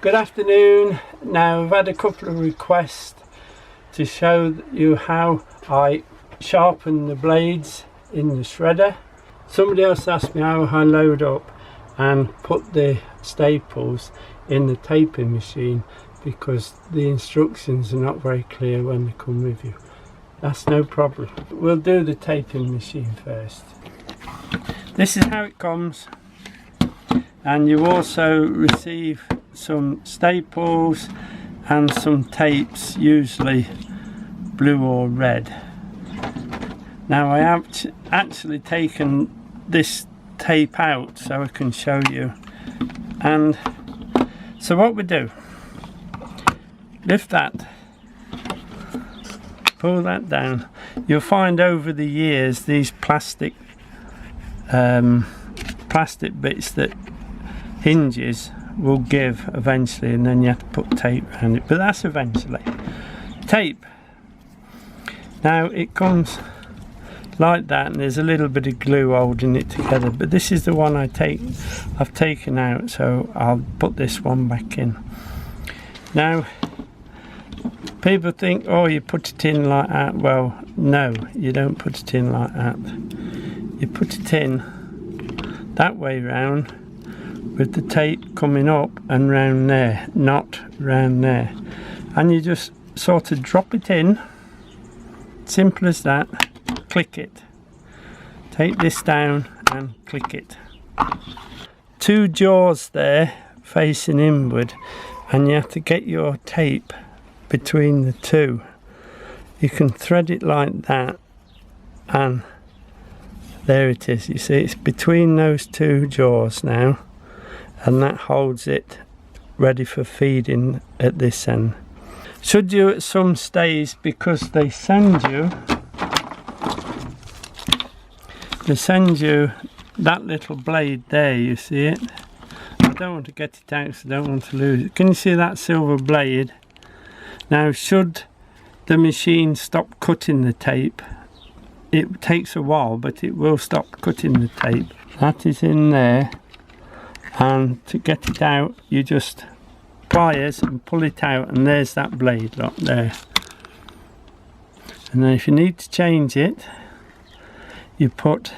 Good afternoon. Now I've had a couple of requests to show you how I sharpen the blades in the shredder. Somebody else asked me how I load up and put the staples in the taping machine because the instructions are not very clear when they come with you. That's no problem. We'll do the taping machine first. This is how it comes, and you also receive some staples and some tapes, usually blue or red. Now I have actually taken this tape out so I can show you. And so what we do, lift that, pull that down. You'll find over the years these plastic bits that hinges will give eventually, and then you have to put tape around it, but that's eventually. Tape, now it comes like that, and there's a little bit of glue holding it together, but this is the one I've taken out, so I'll put this one back in. Now people think, oh, you put it in like that. Well, no, you don't put it in like that. You put it in that way round, with the tape coming up and round there, not round there, and you just sort of drop it in, simple as that. Click it, take this down and click it. Two jaws there facing inward, and you have to get your tape between the two. You can thread it like that, and there it is. You see, it's between those two jaws now, and that holds it ready for feeding at this end. Should you at some stage, because they send you that little blade there, you see it? I don't want to get it out, so I don't want to lose it. Can you see that silver blade? Now should the machine stop cutting the tape, it takes a while, but it will stop cutting the tape. That is in there, and to get it out you just pliers and pull it out, and there's that blade lock there. And then if you need to change it, you put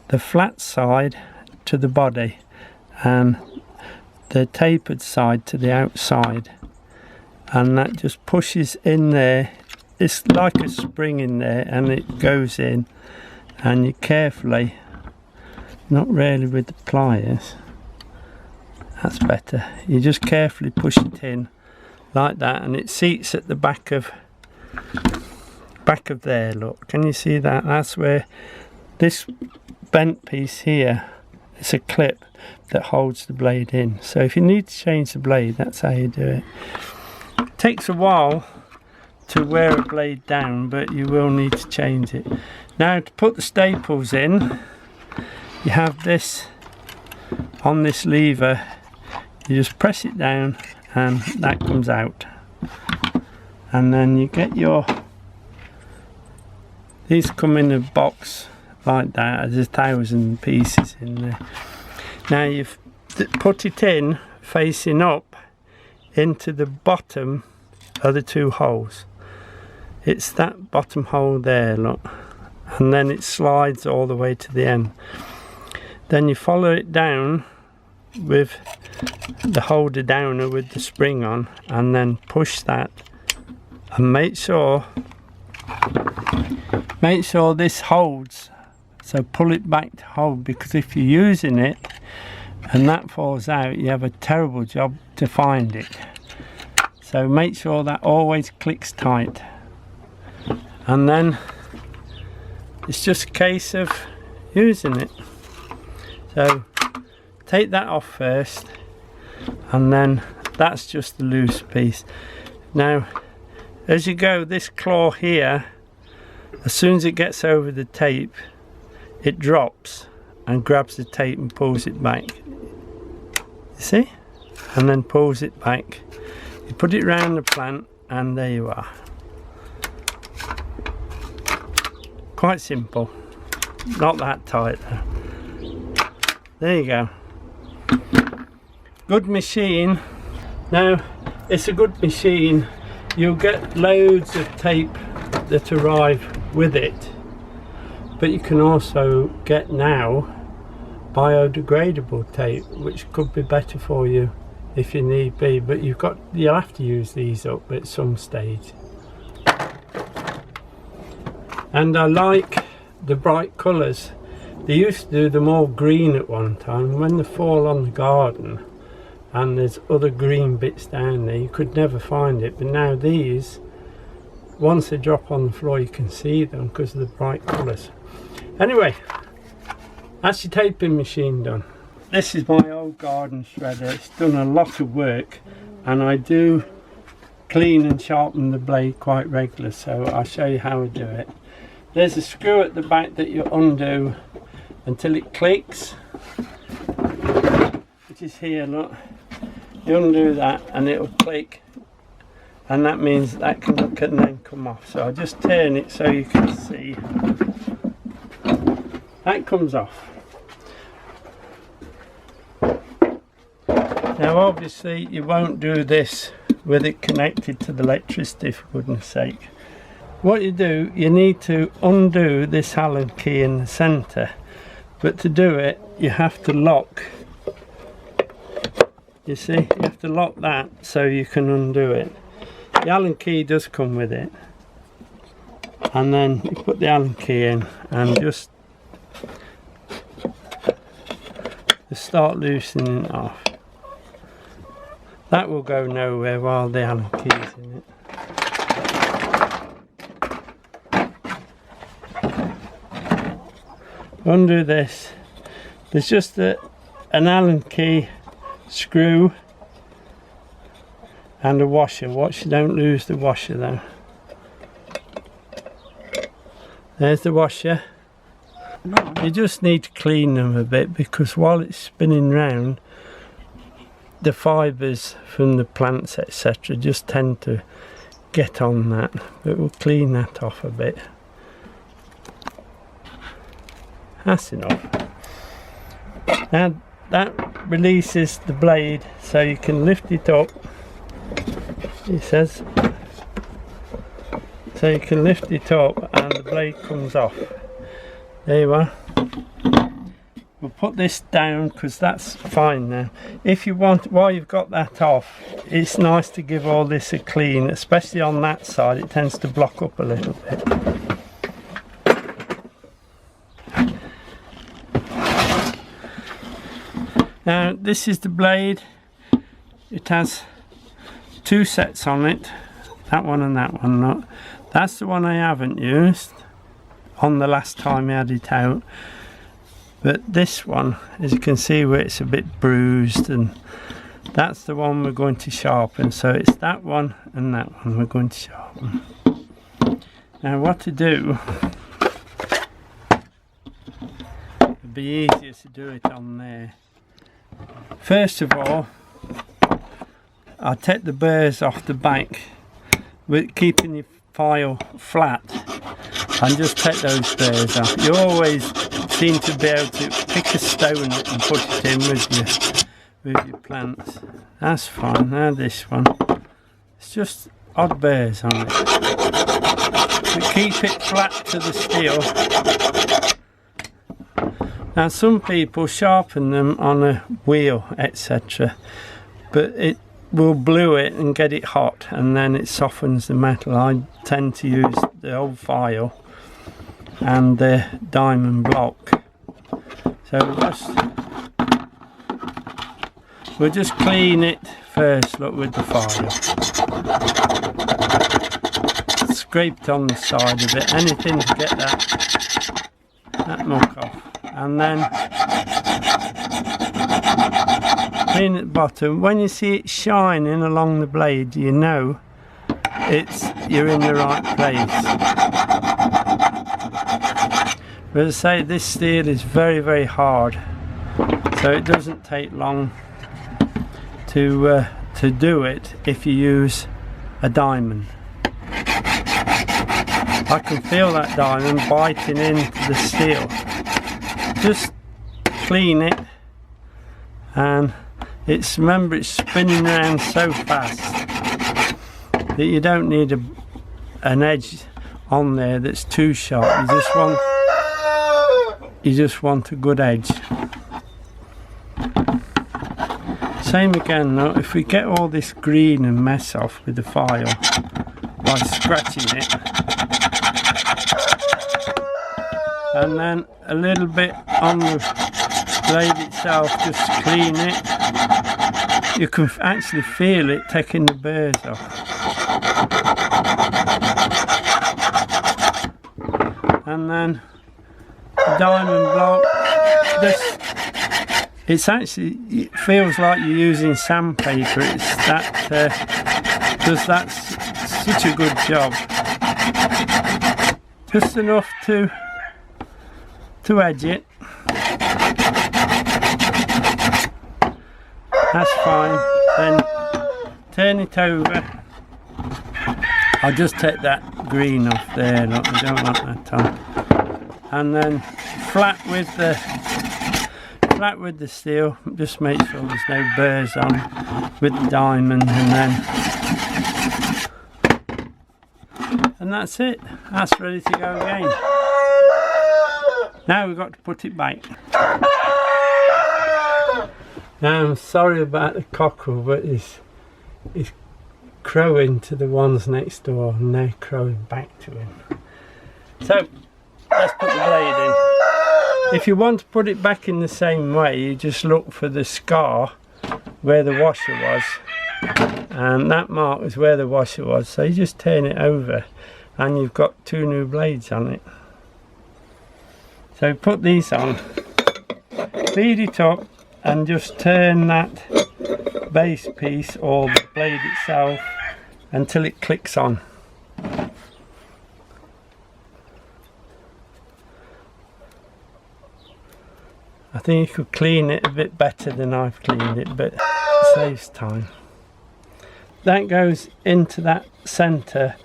the flat side to the body and the tapered side to the outside, and that just pushes in there. It's like a spring in there, and it goes in, and you carefully, not really with the pliers, that's better, you just carefully push it in like that, and it seats at the back of there. Look, can you see that? That's where this bent piece here, it's a clip that holds the blade in. So if you need to change the blade, that's how you do it. It takes a while to wear a blade down, but you will need to change it. Now to put the staples in, you have this on this lever, you just press it down and that comes out, and then you get your, these come in a box like that. There's 1,000 pieces in there. Now you've put it in facing up into the bottom of the two holes. It's that bottom hole there, look, and then it slides all the way to the end. Then you follow it down with the holder downer with the spring on, and then push that, and make sure this holds. So pull it back to hold, because if you're using it and that falls out, you have a terrible job to find it. So make sure that always clicks tight, and then it's just a case of using it. So take that off first, and then that's just the loose piece. Now as you go, this claw here, as soon as it gets over the tape, it drops and grabs the tape and pulls it back. You see? And then pulls it back. You put it round the plant, and there you are. Quite simple. Not that tight though. There you go. Good machine. Now, it's a good machine. You'll get loads of tape that arrive with it, but you can also get now biodegradable tape, which could be better for you if you need be, but you'll have to use these up at some stage. And I like the bright colours. They used to do them all green at one time. When they fall on the garden and there's other green bits down there, you could never find it, but now these, once they drop on the floor, you can see them because of the bright colours. Anyway, that's your taping machine done. This is my old garden shredder. It's done a lot of work, and I do clean and sharpen the blade quite regularly, so I'll show you how I do it. There's a screw at the back that you undo until it clicks, which is here, look. You undo that and it'll click, and that means that can then come off. So I just turn it so you can see. That comes off. Now obviously you won't do this with it connected to the electricity, for goodness sake. What you do, you need to undo this Allen key in the centre, but to do it you have to lock, you see, you have to lock that so you can undo it. The Allen key does come with it, and then you put the Allen key in and just start loosening it off. That will go nowhere while the Allen key is in it. Undo this. There's just an Allen key screw and a washer. Watch you don't lose the washer though. There's the washer. You just need to clean them a bit, because while it's spinning round, the fibres from the plants etc. just tend to get on that, but we'll clean that off a bit. That's enough. Now that releases the blade, so you can lift it up, it says, so you can lift it up and the blade comes off. There you are. We'll put this down because that's fine now. If you want, while you've got that off, it's nice to give all this a clean, especially on that side. It tends to block up a little bit. Now this is the blade. It has two sets on it, that one and that one. Not. That's the one I haven't used on the last time I had it out. But this one, as you can see, where it's a bit bruised, and that's the one we're going to sharpen. So it's that one and that one we're going to sharpen. Now what to do, it'd be easier to do it on there. First of all, I'll take the burrs off the back with keeping your file flat, and just take those burrs off. You always seem to be able to pick a stone up and put it in with your plants. That's fine. Now this one, it's just odd burrs on it, but keep it flat to the steel. Now some people sharpen them on a wheel etc, but it will glue it and get it hot, and then it softens the metal. I tend to use the old file and the diamond block. So we'll just clean it first, look, with the file. Scraped on the side of it, anything to get that muck off. And then clean at the bottom. When you see it shining along the blade, you know you're in the right place. But as I say, this steel is very, very hard, so it doesn't take long to do it if you use a diamond. I can feel that diamond biting into the steel. Just clean it, and remember it's spinning around so fast that you don't need an edge on there that's too sharp. You just want a good edge. Same again though, if we get all this green and mess off with the file by scratching it, and then a little bit on the blade itself, just clean it, you can actually feel it taking the burrs off. And then the diamond block, it feels like you're using sandpaper. It's does that such a good job. Just enough to edge it. That's fine. Then turn it over. I'll just take that green off there. Look, I don't want that on. And then flat with the steel. Just make sure there's no burrs on with the diamond, and that's it. That's ready to go again. Now we've got to put it back. Now I'm sorry about the cockerel, but he's crowing to the ones next door and they're crowing back to him. So let's put the blade in. If you want to put it back in the same way, you just look for the scar where the washer was, and that mark is where the washer was, so you just turn it over and you've got 2 new blades on it. So put these on, feed it up, and just turn that base piece or the blade itself until it clicks on. I think you could clean it a bit better than I've cleaned it, but it saves time. That goes into that centre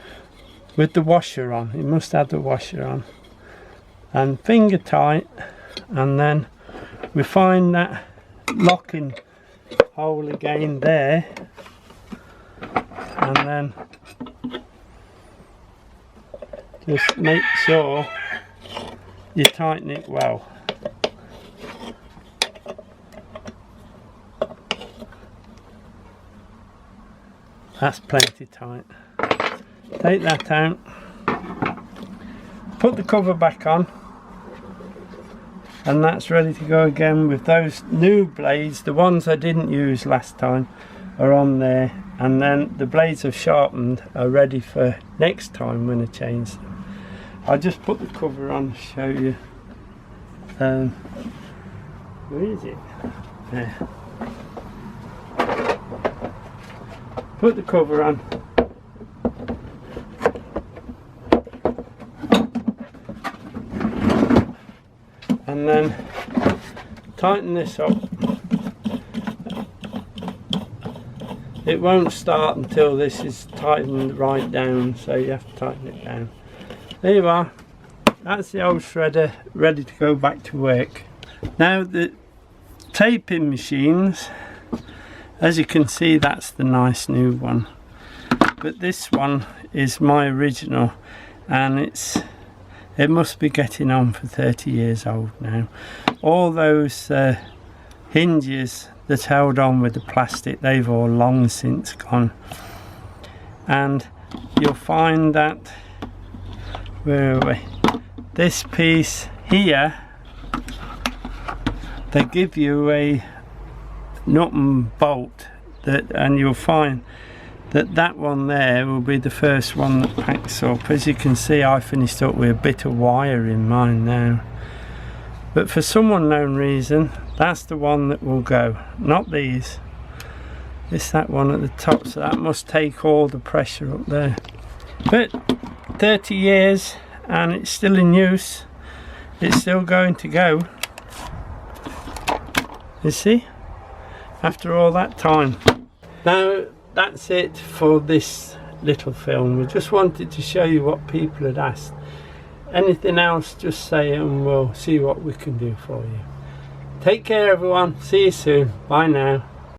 with the washer on. You must have the washer on. And finger tight, and then we find that locking hole again there, and then just make sure you tighten it well. That's plenty tight. Take that out, put the cover back on, and that's ready to go again with those new blades. The ones I didn't use last time are on there, and then the blades I've sharpened are ready for next time when I change them. I'll just put the cover on to show you. Where is it? There. Put the cover on. And then tighten this up. It won't start until this is tightened right down, so you have to tighten it down. There you are. That's the old shredder ready to go back to work. Now the taping machines, as you can see, that's the nice new one, but this one is my original, and it must be getting on for 30 years old now. All those hinges that held on with the plastic, they've all long since gone, and you'll find that, where are we, this piece here, they give you a nut and bolt, and you'll find that that one there will be the first one that packs up. As you can see, I finished up with a bit of wire in mine now, but for some unknown reason that's the one that will go, not these. It's that one at the top, so that must take all the pressure up there. But 30 years and it's still in use, it's still going to go, you see, after all that time. Now that's it for this little film. We just wanted to show you what people had asked. Anything else, just say it and we'll see what we can do for you. Take care everyone, see you soon, bye now.